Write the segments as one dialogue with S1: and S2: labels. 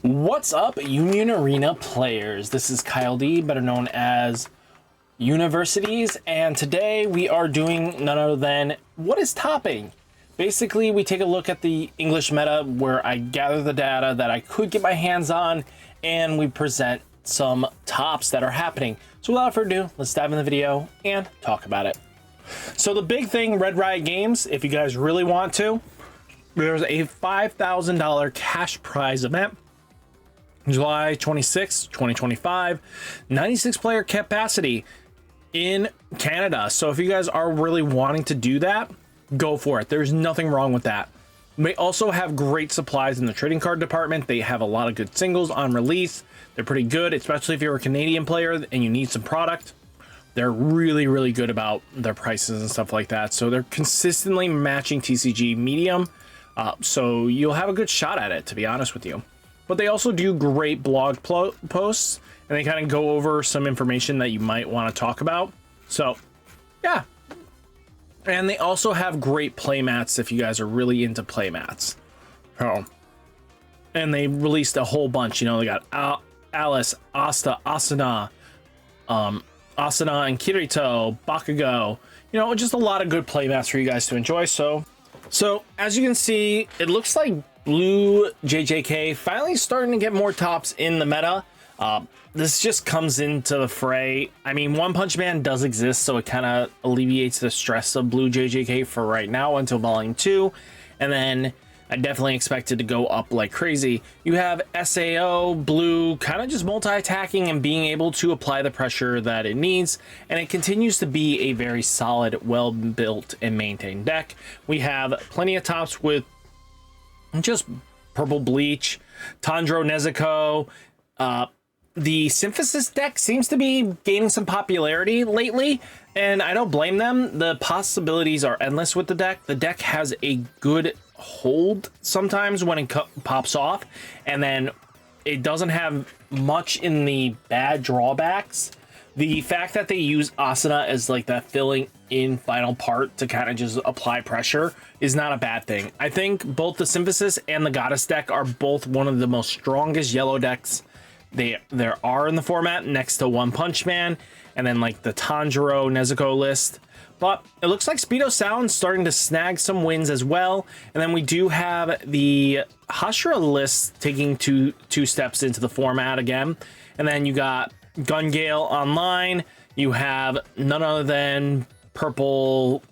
S1: What's up, Union Arena players? This is Kyle D, better known as Universities, and today we are doing none other than what is topping. Basically, we take a look at the English meta where I gather the data that I could get my hands on, and we present some tops that are happening. So without further ado, let's dive in the video and talk about it. So the big thing, Riot Games, if you guys really want to, there's a $5,000 cash prize event. July 26, 2025, 96 player capacity in Canada. So if you guys are really wanting to do that, go for it. There's nothing wrong with that. They also have great supplies in the trading card department. They have a lot of good singles on release. They're pretty good, especially if you're a Canadian player and you need some product. They're really, really good about their prices and stuff like that. So they're consistently matching TCG medium. So you'll have a good shot at it, to be honest with you. But they also do great blog posts, and they kind of go over some information that you might want to talk about. So, yeah. And they also have great playmats if you guys are really into playmats. Oh. And they released a whole bunch. You know, they got Alice, Asta, Asuna, Asuna and Kirito, Bakugo. You know, just a lot of good playmats for you guys to enjoy. So as you can see, it looks like Blue JJK finally starting to get more tops in the meta. This just comes into the fray. I mean, One Punch Man does exist, so it kind of alleviates the stress of Blue JJK for right now until Volume 2. And then I definitely expect it to go up like crazy. You have SAO, Blue, kind of just multi-attacking and being able to apply the pressure that it needs. And it continues to be a very solid, well-built and maintained deck. We have plenty of tops with just purple bleach, Tanjiro Nezuko. The synthesis deck seems to be gaining some popularity lately, and I don't blame them. The possibilities are endless with the deck. The deck has a good hold sometimes when it pops off, and then it doesn't have much in the bad drawbacks. The fact that they use Asuna as like that filling in final part to kind of just apply pressure is not a bad thing. I think both the Synthesis and the Goddess deck are both one of the most strongest yellow decks there are in the format, next to One Punch Man and then like the Tanjiro Nezuko list. But it looks like Speedo Sound's starting to snag some wins as well. And then we do have the Hashira list taking two steps into the format again. And then you got Gun Gale Online. You have none other than Purple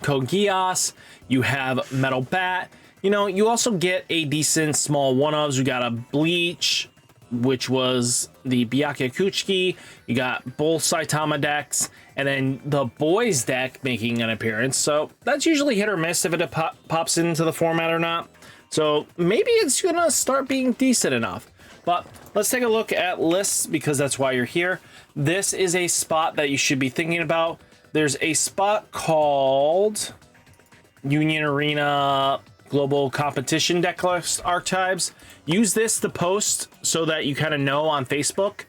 S1: Kogias. You have Metal Bat. You know, you also get a decent small one-ofs. We got a Bleach, which was the Byakuya Kuchiki. You got both Saitama decks, and then the boys deck making an appearance. So that's usually hit or miss if it pops into the format or not. So maybe it's gonna start being decent enough. But let's take a look at lists because that's why you're here. This is a spot that you should be thinking about. There's a spot called Union Arena Global Competition Decklist Archives. Use this to post so that you kind of know on Facebook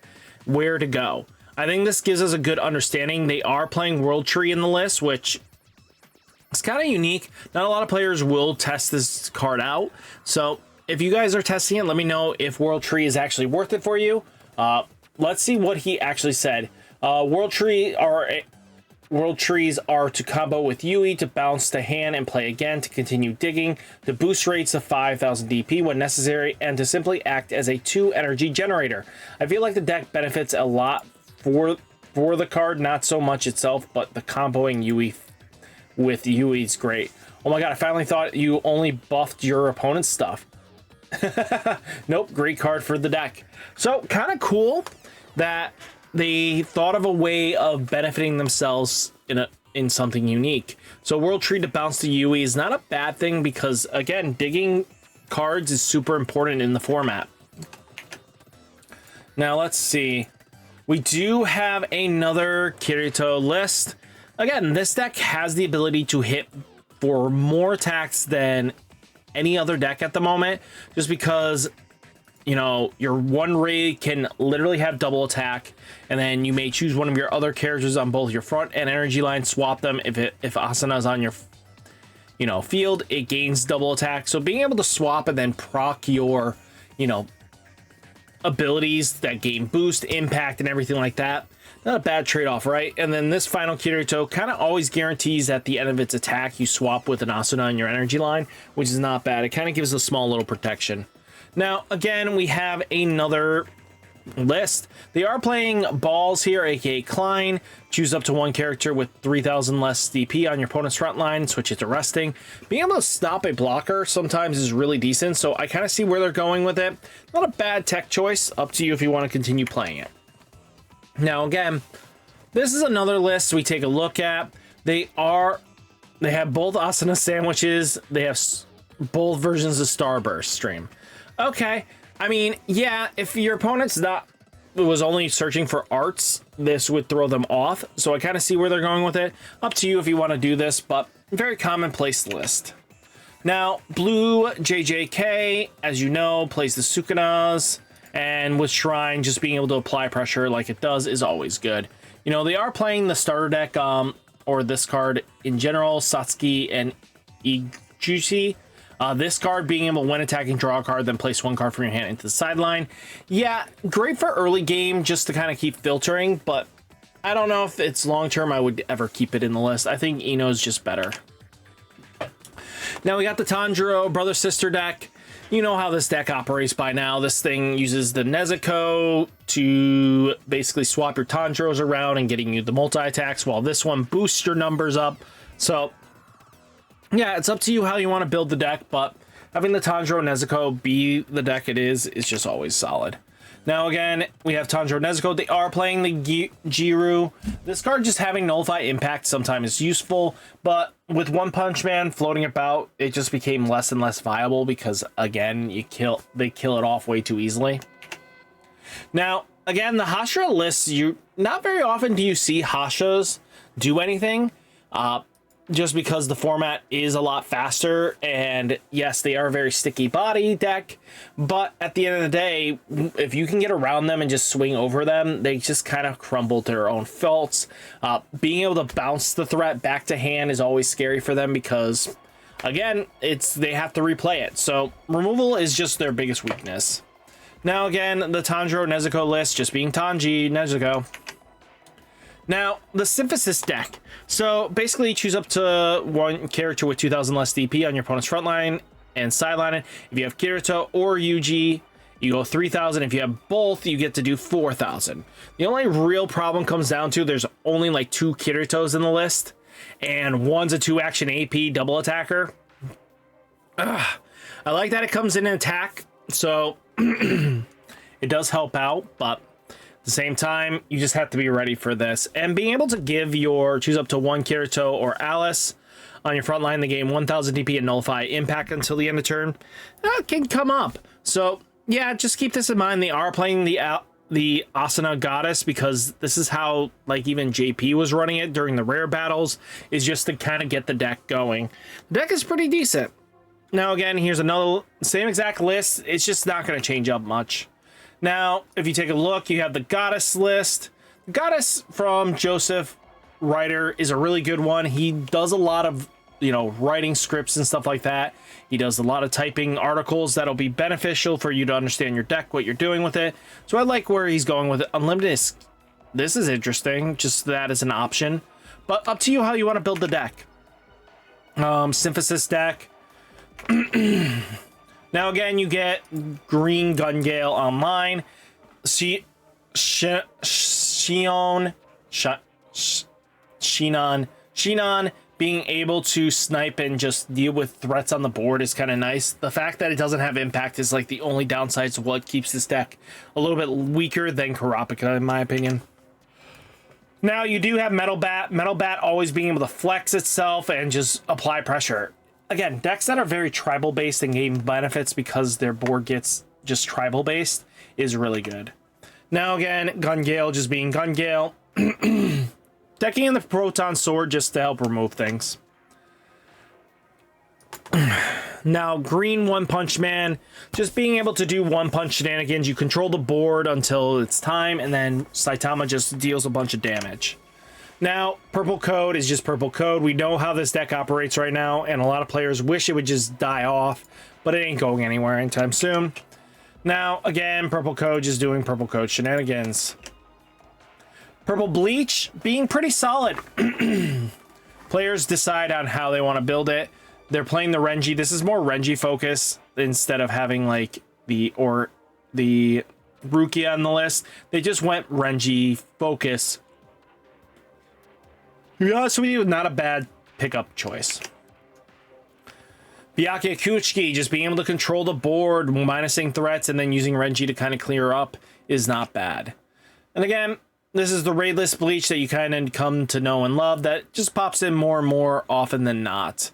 S1: where to go. I think this gives us a good understanding. They are playing World Tree in the list, which is kind of unique. Not a lot of players will test this card out. So if you guys are testing it, let me know if World Tree is actually worth it for you. Let's see what he actually said. World Trees are to combo with Yui to bounce to hand and play again, to continue digging, to boost rates of 5,000 DP when necessary, and to simply act as a 2 energy generator. I feel like the deck benefits a lot for the card, not so much itself, but the comboing Yui with Yui is great. Oh my god, I finally thought you only buffed your opponent's stuff. Nope, great card for the deck. So kind of cool that they thought of a way of benefiting themselves in something unique. So World Tree to bounce to Yui is not a bad thing because, again, digging cards is super important in the format. Now let's see. We do have another Kirito list. Again, this deck has the ability to hit for more attacks than any other deck at the moment, just because, you know, your one raid can literally have double attack, and then you may choose one of your other characters on both your front and energy line, swap them. If Asuna is on your, field, it gains double attack. So being able to swap and then proc your, abilities that gain boost, impact, and everything like that. Not a bad trade-off, right? And then this final Kirito kind of always guarantees at the end of its attack you swap with an Asuna in your energy line, which is not bad. It kind of gives a small little protection. Now, again, we have another list. They are playing balls here, aka Klein. Choose up to one character with 3,000 less DP on your opponent's front line, switch it to resting. Being able to stop a blocker sometimes is really decent, so I kind of see where they're going with it. Not a bad tech choice, up to you if you want to continue playing it. Now again, this is another list we take a look at. They have both Asuna sandwiches, they have both versions of Starburst stream. Okay, I mean, yeah, if your opponent's was only searching for arts, this would throw them off. So I kind of see where they're going with it. Up to you if you want to do this, but very commonplace list. Now, blue JJK, as you know, plays the Sukunas, and with Shrine, just being able to apply pressure like it does is always good. You know, they are playing the starter deck, or this card in general, Satsuki and Iguchi. This card being able to, when attacking, draw a card, then place one card from your hand into the sideline. Yeah, great for early game just to kind of keep filtering, but I don't know if it's long term I would ever keep it in the list. I think Ino's just better. Now we got the Tanjiro brother-sister deck. You know how this deck operates by now. This thing uses the Nezuko to basically swap your Tanjiros around and getting you the multi-attacks, while this one boosts your numbers up. So yeah, it's up to you how you want to build the deck, but having the Tanjiro Nezuko be the deck it is just always solid. Now again, we have Tanjiro Nezuko. They are playing the Jiru. This card just having Nullify Impact sometimes is useful, but with One Punch Man floating about, it just became less and less viable because, again, they kill it off way too easily. Now, again, the Hashira lists, not very often do you see Hashas do anything. Just because the format is a lot faster, and yes, they are a very sticky body deck, but at the end of the day, if you can get around them and just swing over them, they just kind of crumble to their own faults. Being able to bounce the threat back to hand is always scary for them because, again, they have to replay it. So removal is just their biggest weakness. Now again, the Tanjiro Nezuko list just being Tanji Nezuko. Now, the Synthesis deck. So, basically, choose up to one character with 2,000 less DP on your opponent's front line and sideline. If you have Kirito or Yuji, you go 3,000. If you have both, you get to do 4,000. The only real problem comes down to there's only like 2 Kiritos in the list, and one's a 2-action AP double attacker. I like that it comes in an attack, so it does help out, but at the same time, you just have to be ready for this. And being able to choose up to one Kirito or Alice on your front line in the game, 1,000 DP and nullify impact until the end of turn, that can come up. So yeah, just keep this in mind. They are playing the Asuna Goddess because this is how like even JP was running it during the rare battles, is just to kind of get the deck going. The deck is pretty decent. Now again, here's another same exact list. It's just not going to change up much. Now, if you take a look, you have the Goddess list. The Goddess from Joseph Writer is a really good one. He does a lot of, writing scripts and stuff like that. He does a lot of typing articles that'll be beneficial for you to understand your deck, what you're doing with it. So I like where he's going with it. Unlimited this is interesting, just that as an option. But up to you how you want to build the deck. Synthesis deck. Now again, you get Green Gun Gale online. Shinon being able to snipe and just deal with threats on the board is kind of nice. The fact that it doesn't have impact is like the only downsides of what keeps this deck a little bit weaker than Kurapika, in my opinion. Now you do have Metal Bat. Metal Bat always being able to flex itself and just apply pressure. Again, decks that are very tribal based and gain benefits because their board gets just tribal based is really good. Now again, Gun Gale just being Gun Gale. Decking in the Proton Sword just to help remove things. Now, Green One Punch Man, just being able to do one punch shenanigans. You control the board until it's time, and then Saitama just deals a bunch of damage. Now, Purple Code is just Purple Code. We know how this deck operates right now, and a lot of players wish it would just die off, but it ain't going anywhere anytime soon. Now, again, Purple Code just doing Purple Code shenanigans. Purple Bleach being pretty solid. Players decide on how they want to build it. They're playing the Renji. This is more Renji focus instead of having like the Rukia on the list. They just went Renji focus. To be honest with you, not a bad pickup choice. Byakuya Kuchiki, just being able to control the board, minusing threats, and then using Renji to kind of clear up is not bad. And again, this is the raidless Bleach that you kind of come to know and love that just pops in more and more often than not.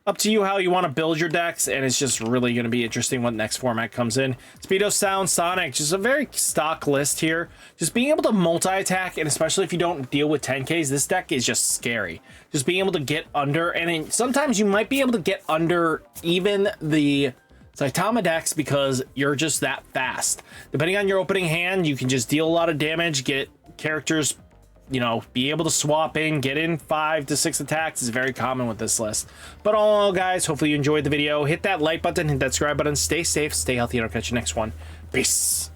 S1: Up to you how you want to build your decks, and it's just really going to be interesting what next format comes in. Speedo Sound Sonic, just a very stock list here. Just being able to multi-attack, and especially if you don't deal with 10Ks, this deck is just scary. Just being able to get under, and then sometimes you might be able to get under even the Saitama decks because you're just that fast. Depending on your opening hand, you can just deal a lot of damage, get characters, you know, be able to swap in, get in 5 to 6 attacks is very common with this list. But all in all, guys, hopefully you enjoyed the video. Hit that like button, hit that subscribe button, stay safe, stay healthy, and I'll catch you next one. Peace.